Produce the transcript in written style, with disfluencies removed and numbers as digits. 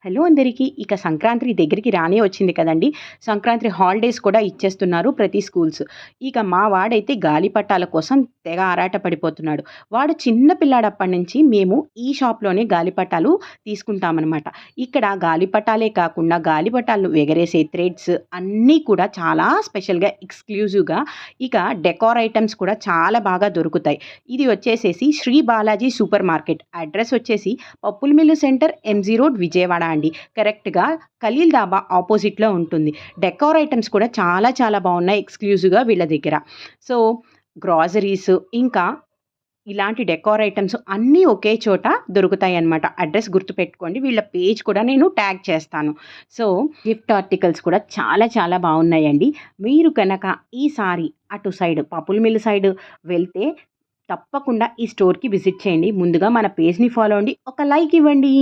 Hello అందరికీ. ఇక సంక్రాంతి దగ్గరికి రానే వచ్చింది కదండీ! సంక్రాంతి హాలిడేస్ కూడా ఇచ్చేస్తున్నారు ప్రతి స్కూల్స్. ఇక మా వాడైతే గాలిపటాల కోసం తెగ ఆరాట పడిపోతున్నాడు. వాడు చిన్న పిల్లాడప్పటి నుంచి మేము ఈ షాప్‌లోనే గాలిపటాలు తీసుకుంటామనమాట. ఇక్కడ గాలిపటాలే కాకుండా గాలిపటాలను ఎగరేసే థ్రెడ్స్ అన్నీ కూడా చాలా స్పెషల్‌గా, ఎక్స్‌క్లూజివ్‌గా ఇక డెకార్ ఐటెమ్స్ కూడా చాలా బాగా దొరుకుతాయి. ఇది వచ్చేసేసి Shri Balaji super market. Address వచ్చేసి పప్పుల mill centre, MG road, Vijayawada అండి. కరెక్ట్‌గా ఖలీల్ ధాబా ఆపోజిట్‌లో ఉంటుంది. డెకార్ ఐటెమ్స్ కూడా చాలా చాలా బావున్నాయి ఎక్స్‌క్లూజివ్‌గా వీళ్ళ దగ్గర. సో, గ్రాసరీస్ ఇంకా ఇలాంటి డెకార్ ఐటెమ్స్ అన్నీ ఒకే చోట దొరుకుతాయన్నమాట. అడ్రెస్ గుర్తుపెట్టుకోండి. వీళ్ళ పేజ్ కూడా నేను ట్యాగ్ చేస్తాను. సో, గిఫ్ట్ ఆర్టికల్స్ కూడా చాలా చాలా బావున్నాయండి. మీరు గనక ఈసారి అటు సైడ్ పప్పుల మిల్ సైడ్ వెళ్తే తప్పకుండా ఈ స్టోర్‌కి విజిట్ చేయండి. ముందుగా మన పేజ్‌ని ఫాలో అవ్వండి. ఒక లైక్ ఇవ్వండి.